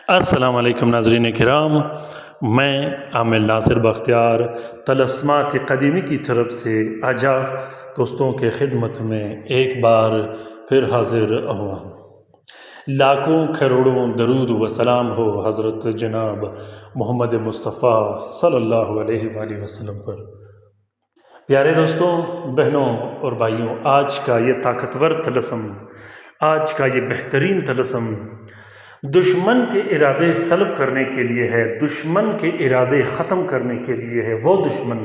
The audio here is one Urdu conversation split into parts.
السلام علیکم ناظرین کرام، میں عامل ناصر بختیار طلسمات قدیمی کی طرف سے آجا دوستوں کے خدمت میں ایک بار پھر حاضر ہوا ہوں۔ لاکھوں کروڑوں درود و سلام ہو حضرت جناب محمد مصطفیٰ صلی اللہ علیہ وآلہ وسلم پر۔ پیارے دوستوں، بہنوں اور بھائیوں، آج کا یہ طاقتور طلسم، آج کا یہ بہترین طلسم دشمن کے ارادے سلب کرنے کے لیے ہے، دشمن کے ارادے ختم کرنے کے لیے ہے۔ وہ دشمن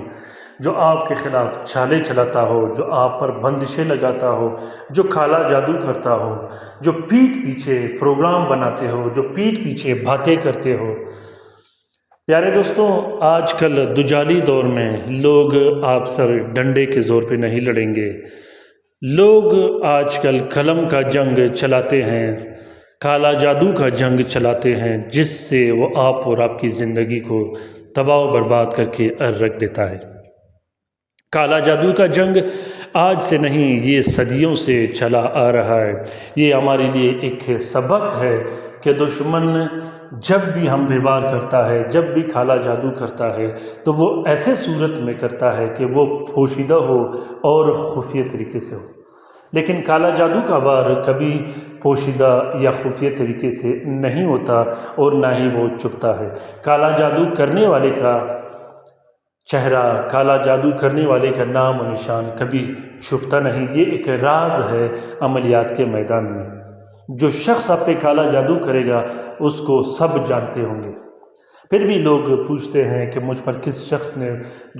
جو آپ کے خلاف چالیں چلاتا ہو، جو آپ پر بندشیں لگاتا ہو، جو کالا جادو کرتا ہو، جو پیٹھ پیچھے پروگرام بناتے ہو، جو پیٹھ پیچھے باتیں کرتے ہو۔ پیارے دوستوں، آج کل دجالی دور میں لوگ آپ سر ڈنڈے کے زور پہ نہیں لڑیں گے۔ لوگ آج کل قلم کا جنگ چلاتے ہیں، کالا جادو کا جنگ چلاتے ہیں، جس سے وہ آپ اور آپ کی زندگی کو تباہ و برباد کر کے رکھ دیتا ہے۔ کالا جادو کا جنگ آج سے نہیں، یہ صدیوں سے چلا آ رہا ہے۔ یہ ہمارے لیے ایک سبق ہے کہ دشمن جب بھی ہم پہ وار کرتا ہے، جب بھی کالا جادو کرتا ہے، تو وہ ایسے صورت میں کرتا ہے کہ وہ پوشیدہ ہو اور خفیہ طریقے سے ہو۔ لیکن کالا جادو کا وار کبھی پوشیدہ یا خفیہ طریقے سے نہیں ہوتا اور نہ ہی وہ چھپتا ہے۔ کالا جادو کرنے والے کا چہرہ، کالا جادو کرنے والے کا نام و نشان کبھی چھپتا نہیں۔ یہ ایک راز ہے عملیات کے میدان میں۔ جو شخص آپ پہ کالا جادو کرے گا اس کو سب جانتے ہوں گے۔ پھر بھی لوگ پوچھتے ہیں کہ مجھ پر کس شخص نے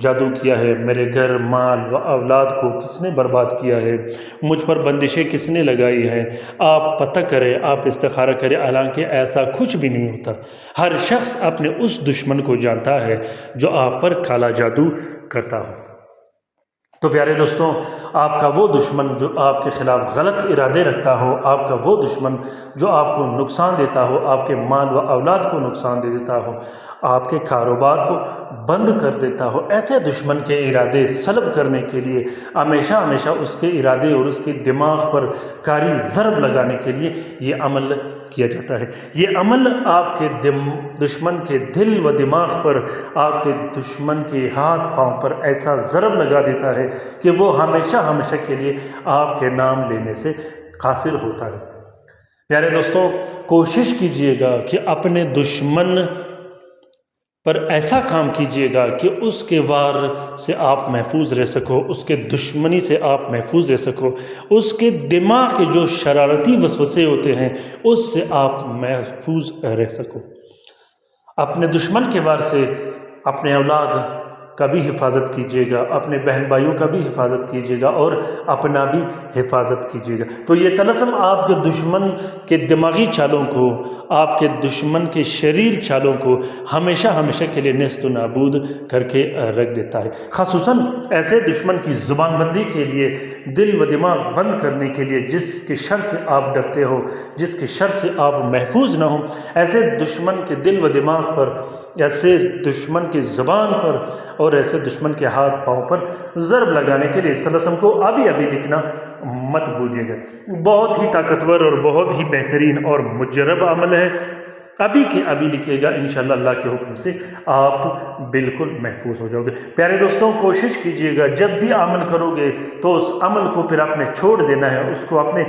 جادو کیا ہے، میرے گھر، مال و اولاد کو کس نے برباد کیا ہے، مجھ پر بندشیں کس نے لگائی ہیں۔ آپ پتہ کریں، آپ استخارہ کریں، حالانکہ ایسا کچھ بھی نہیں ہوتا۔ ہر شخص اپنے اس دشمن کو جانتا ہے جو آپ پر کالا جادو کرتا ہو۔ تو پیارے دوستوں، آپ کا وہ دشمن جو آپ کے خلاف غلط ارادے رکھتا ہو، آپ کا وہ دشمن جو آپ کو نقصان دیتا ہو، آپ کے مال و اولاد کو نقصان دے دیتا ہو، آپ کے کاروبار کو بند کر دیتا ہو، ایسے دشمن کے ارادے سلب کرنے کے لیے ہمیشہ اس کے ارادے اور اس کے دماغ پر کاری ضرب لگانے کے لیے یہ عمل کیا جاتا ہے۔ یہ عمل آپ کے دشمن کے دل و دماغ پر، آپ کے دشمن کے ہاتھ پاؤں پر ایسا ضرب لگا دیتا ہے کہ وہ ہمیشہ کے لیے آپ کے نام لینے سے قاصر ہوتا ہے۔ پیارے دوستوں، کوشش کیجئے گا کہ اپنے دشمن پر ایسا کام کیجئے گا کہ اس کے وار سے آپ محفوظ رہ سکو، اس کے دشمنی سے آپ محفوظ رہ سکو، اس کے دماغ کے جو شرارتی وسوسے ہوتے ہیں اس سے آپ محفوظ رہ سکو۔ اپنے دشمن کے وار سے اپنے اولاد کا بھی حفاظت کیجیے گا، اپنے بہن بھائیوں کا بھی حفاظت کیجیے گا اور اپنا بھی حفاظت کیجیے گا۔ تو یہ طلسم آپ کے دشمن کے دماغی چالوں کو، آپ کے دشمن کے شریر چالوں کو ہمیشہ کے لیے نیست و نابود کر کے رکھ دیتا ہے۔ خصوصاً ایسے دشمن کی زبان بندی کے لیے، دل و دماغ بند کرنے کے لیے، جس کے شر سے آپ ڈرتے ہو، جس کے شر سے آپ محفوظ نہ ہو، ایسے دشمن کے دل و دماغ پر، ایسے دشمن کی زبان پر اور ایسے دشمن کے ہاتھ پاؤں پر ضرب لگانے کے لیے اس طلسم کو ابھی لکھنا مت بھولیے گا۔ بہت ہی طاقتور اور بہت ہی بہترین اور مجرب عمل ہے۔ ابھی کے ابھی لکھیے گا، انشاءاللہ اللہ کے حکم سے آپ بالکل محفوظ ہو جاؤ گے۔ پیارے دوستوں، کوشش کیجئے گا جب بھی عمل کرو گے تو اس عمل کو پھر آپ نے چھوڑ دینا ہے، اس کو آپ نے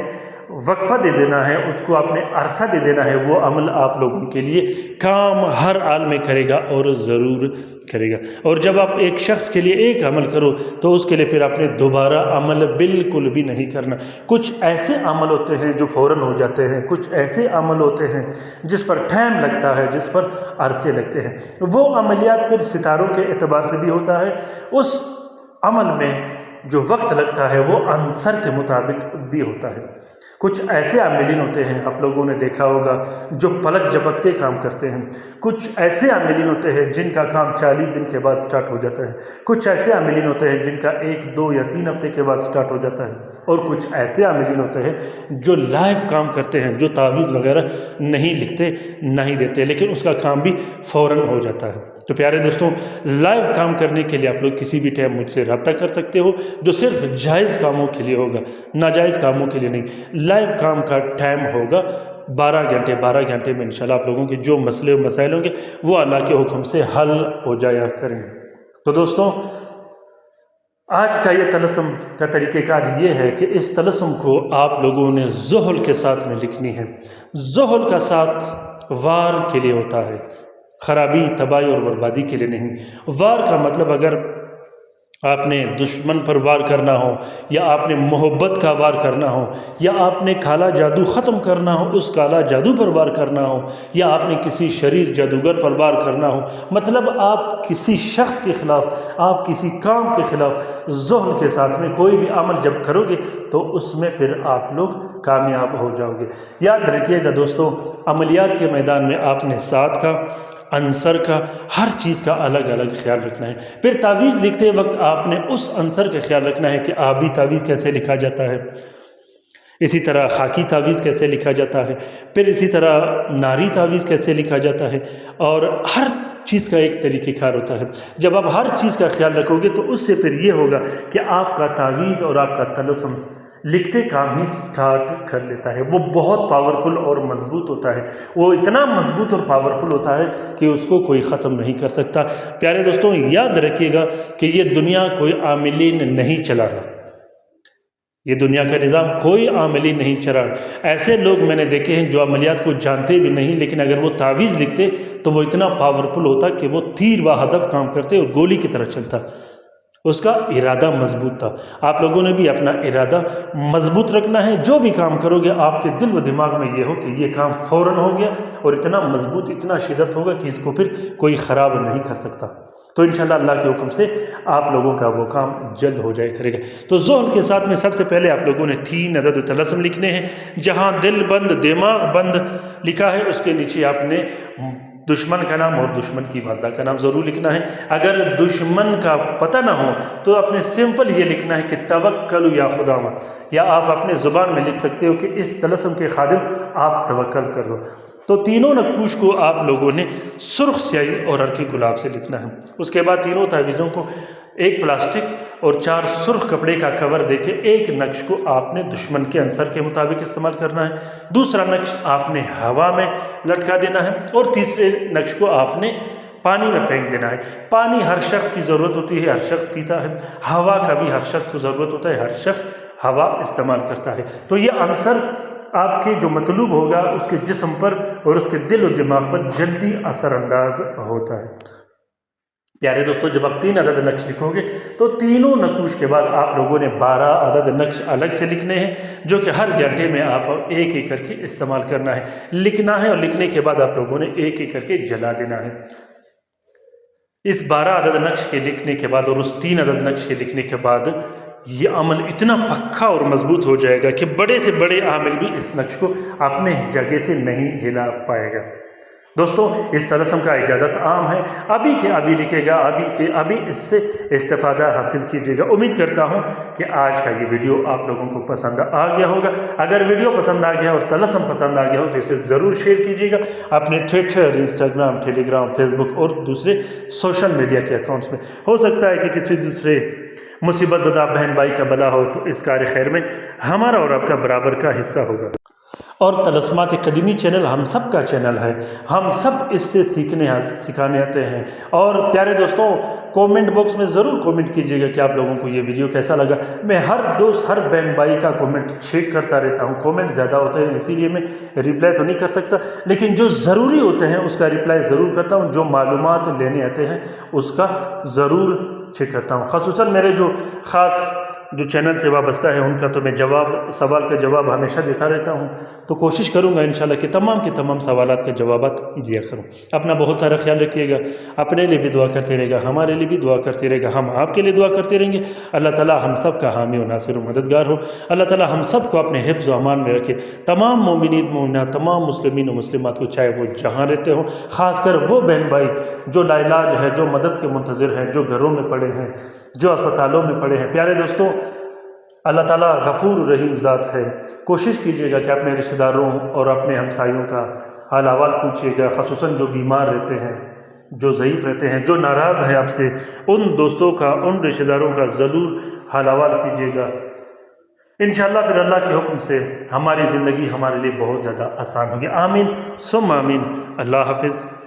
وقفہ دے دینا ہے، اس کو آپ نے عرصہ دے دینا ہے۔ وہ عمل آپ لوگوں کے لیے کام ہر حال میں کرے گا اور ضرور کرے گا۔ اور جب آپ ایک شخص کے لیے ایک عمل کرو تو اس کے لیے پھر آپ نے دوبارہ عمل بالکل بھی نہیں کرنا۔ کچھ ایسے عمل ہوتے ہیں جو فوراً ہو جاتے ہیں، کچھ ایسے عمل ہوتے ہیں جس پر ٹائم لگتا ہے، جس پر عرصے لگتے ہیں۔ وہ عملیات پھر ستاروں کے اعتبار سے بھی ہوتا ہے، اس عمل میں جو وقت لگتا ہے وہ عنصر کے مطابق بھی ہوتا ہے۔ کچھ ایسے عاملین ہوتے ہیں، آپ لوگوں نے دیکھا ہوگا، جو پلک جھپکتے کام کرتے ہیں۔ کچھ ایسے عاملین ہوتے ہیں جن کا کام 40 دن کے بعد سٹارٹ ہو جاتا ہے۔ کچھ ایسے عاملین ہوتے ہیں جن کا 1، 2 یا 3 ہفتے کے بعد سٹارٹ ہو جاتا ہے۔ اور کچھ ایسے عاملین ہوتے ہیں جو لائیو کام کرتے ہیں، جو تعویذ وغیرہ نہیں لکھتے، نہیں دیتے، لیکن اس کا کام بھی فوراً ہو جاتا ہے۔ تو پیارے دوستوں، لائیو کام کرنے کے لیے آپ لوگ کسی بھی ٹائم مجھ سے رابطہ کر سکتے ہو، جو صرف جائز کاموں کے لیے ہوگا، ناجائز کاموں کے لیے نہیں۔ لائیو کام کا ٹائم ہوگا 12 گھنٹے میں انشاءاللہ آپ لوگوں کے جو مسئلے و مسائل ہوں گے وہ اللہ کے حکم سے حل ہو جایا کریں گے۔ تو دوستوں، آج کا یہ طلسم کا طریقہ کار یہ ہے کہ اس طلسم کو آپ لوگوں نے زحل کے ساتھ میں لکھنی ہے۔ زحل کا ساتھ وار کے لیے ہوتا ہے، خرابی، تباہی اور بربادی کے لیے نہیں۔ وار کا مطلب اگر آپ نے دشمن پر وار کرنا ہو، یا آپ نے محبت کا وار کرنا ہو، یا آپ نے کالا جادو ختم کرنا ہو، اس کالا جادو پر وار کرنا ہو، یا آپ نے کسی شریر جادوگر پر وار کرنا ہو، مطلب آپ کسی شخص کے خلاف، آپ کسی کام کے خلاف زحل کے ساتھ میں کوئی بھی عمل جب کرو گے تو اس میں پھر آپ لوگ کامیاب ہو جاؤ گے۔ یاد رکھیے گا دوستوں، عملیات کے میدان میں آپ نے ساتھ کا، عنصر کا، ہر چیز کا الگ الگ خیال رکھنا ہے۔ پھر تعویذ لکھتے وقت آپ نے اس عنصر کا خیال رکھنا ہے کہ آبی تعویذ کیسے لکھا جاتا ہے، اسی طرح خاکی تعویذ کیسے لکھا جاتا ہے، پھر اسی طرح ناری تعویذ کیسے لکھا جاتا ہے، اور ہر چیز کا ایک طریقہ کار ہوتا ہے۔ جب آپ ہر چیز کا خیال رکھو گے تو اس سے پھر یہ ہوگا کہ آپ کا تعویذ اور آپ کا طلسم لکھتے کام ہی سٹارٹ کر لیتا ہے۔ وہ بہت پاورفل اور مضبوط ہوتا ہے، وہ اتنا مضبوط اور پاورفل ہوتا ہے کہ اس کو کوئی ختم نہیں کر سکتا۔ پیارے دوستوں، یاد رکھیے گا کہ یہ دنیا کوئی عاملین نہیں چلا رہا، یہ دنیا کا نظام کوئی عاملی نہیں چلا رہا۔ ایسے لوگ میں نے دیکھے ہیں جو عملیات کو جانتے بھی نہیں، لیکن اگر وہ تعویذ لکھتے تو وہ اتنا پاورفل ہوتا کہ وہ تیر و ہدف کام کرتے اور گولی کی طرح چلتا۔ اس کا ارادہ مضبوط تھا۔ آپ لوگوں نے بھی اپنا ارادہ مضبوط رکھنا ہے۔ جو بھی کام کرو گے آپ کے دل و دماغ میں یہ ہو کہ یہ کام فوراً ہو گیا، اور اتنا مضبوط، اتنا شدت ہوگا کہ اس کو پھر کوئی خراب نہیں کر سکتا۔ تو انشاءاللہ اللہ کے حکم سے آپ لوگوں کا وہ کام جلد ہو جائے کرے گا۔ تو زحل کے ساتھ میں سب سے پہلے آپ لوگوں نے 3 عدد طلسم لکھنے ہیں۔ جہاں دل بند، دماغ بند لکھا ہے اس کے نیچے آپ نے دشمن کا نام اور دشمن کی والدہ کا نام ضرور لکھنا ہے۔ اگر دشمن کا پتہ نہ ہو تو آپ نے سمپل یہ لکھنا ہے کہ توکل یا خداوند، یا آپ اپنے زبان میں لکھ سکتے ہو کہ اس طلسم کے خادم آپ توکل کر دو۔ تو تینوں نقوش کو آپ لوگوں نے سرخ سیاہی اور ہلکے گلاب سے لکھنا ہے۔ اس کے بعد تینوں تعویذوں کو ایک پلاسٹک اور 4 سرخ کپڑے کا کور دے کے ایک نقش کو آپ نے دشمن کے عنصر کے مطابق استعمال کرنا ہے، دوسرا نقش آپ نے ہوا میں لٹکا دینا ہے، اور تیسرے نقش کو آپ نے پانی میں پھینک دینا ہے۔ پانی ہر شخص کی ضرورت ہوتی ہے، ہر شخص پیتا ہے۔ ہوا کا بھی ہر شخص کو ضرورت ہوتا ہے، ہر شخص ہوا استعمال کرتا ہے۔ تو یہ عنصر آپ کے جو مطلوب ہوگا اس کے جسم پر اور اس کے دل و دماغ پر جلدی اثر انداز ہوتا ہے۔ پیارے دوستو، جب آپ 3 عدد نقش لکھو گے تو تینوں نقوش کے بعد آپ لوگوں نے 12 عدد نقش الگ سے لکھنے ہیں، جو کہ ہر گھنٹے میں آپ ایک ایک کر کے استعمال کرنا ہے، لکھنا ہے، اور لکھنے کے بعد آپ لوگوں نے ایک ایک کر کے جلا دینا ہے۔ اس 12 عدد نقش کے لکھنے کے بعد اور اس 3 عدد نقش کے لکھنے کے بعد یہ عمل اتنا پکا اور مضبوط ہو جائے گا کہ بڑے سے بڑے عامل بھی اس نقش کو اپنے جگہ سے نہیں ہلا پائے گا۔ دوستو، اس طلسم کا اجازت عام ہے، ابھی کے ابھی لکھے گا، ابھی کے ابھی اس سے استفادہ حاصل کیجیے گا۔ امید کرتا ہوں کہ آج کا یہ ویڈیو آپ لوگوں کو پسند آ گیا ہوگا۔ اگر ویڈیو پسند آ گیا اور طلسم پسند آ گیا ہو تو اسے ضرور شیئر کیجیے گا اپنے ٹویٹر، انسٹاگرام، ٹیلی گرام، فیس بک اور دوسرے سوشل میڈیا کے اکاؤنٹس میں۔ ہو سکتا ہے کہ کسی دوسرے مصیبت زدہ بہن بھائی کا بھلا ہو تو اس کار خیر میں ہمارا اور آپ کا برابر کا حصہ ہوگا۔ اور طلسمات قدیمی چینل ہم سب کا چینل ہے، ہم سب اس سے سکھانے آتے ہیں۔ اور پیارے دوستوں، کومنٹ باکس میں ضرور کومنٹ کیجیے گا کہ آپ لوگوں کو یہ ویڈیو کیسا لگا۔ میں ہر دوست، ہر بہن بھائی کا کومنٹ چیک کرتا رہتا ہوں، کومنٹ زیادہ ہوتے ہیں اسی لیے میں رپلائی تو نہیں کر سکتا، لیکن جو ضروری ہوتے ہیں اس کا رپلائی ضرور کرتا ہوں، جو معلومات لینے آتے ہیں اس کا ضرور چیک کرتا ہوں۔ خصوصاً میرے جو خاص جو چینل سے وابستہ ہے ان کا تو میں سوال کا جواب ہمیشہ دیتا رہتا ہوں، تو کوشش کروں گا انشاءاللہ کہ تمام کے تمام سوالات کا جوابات دیا کروں۔ اپنا بہت سارا خیال رکھیے گا، اپنے لیے بھی دعا کرتے رہے گا، ہمارے لیے بھی دعا کرتے رہے گا، ہم آپ کے لیے دعا کرتے رہیں گے۔ اللہ تعالیٰ ہم سب کا حامی و ناصر و مددگار ہو۔ اللہ تعالیٰ ہم سب کو اپنے حفظ و امان میں رکھے۔ تمام مومنین مومنات، تمام مسلمین و مسلمات کو، چاہے وہ جہاں رہتے ہوں، خاص کر وہ بہن بھائی جو لاعلاج ہے، جو مدد کے منتظر ہیں، جو گھروں میں پڑے ہیں، جو اسپتالوں میں پڑے ہیں۔ پیارے دوستوں، اللہ تعالیٰ غفور رحیم ذات ہے۔ کوشش کیجیے گا کہ اپنے رشتہ داروں اور اپنے ہمسایوں کا حال احوال پوچھیے گا، خصوصاً جو بیمار رہتے ہیں، جو ضعیف رہتے ہیں، جو ناراض ہیں آپ سے، ان دوستوں کا، ان رشتہ داروں کا ضرور حال احوال کیجیے گا۔ انشاءاللہ پھر اللہ کے حکم سے ہماری زندگی ہمارے لیے بہت زیادہ آسان ہوگی۔ آمین ثم آمین۔ اللہ حافظ۔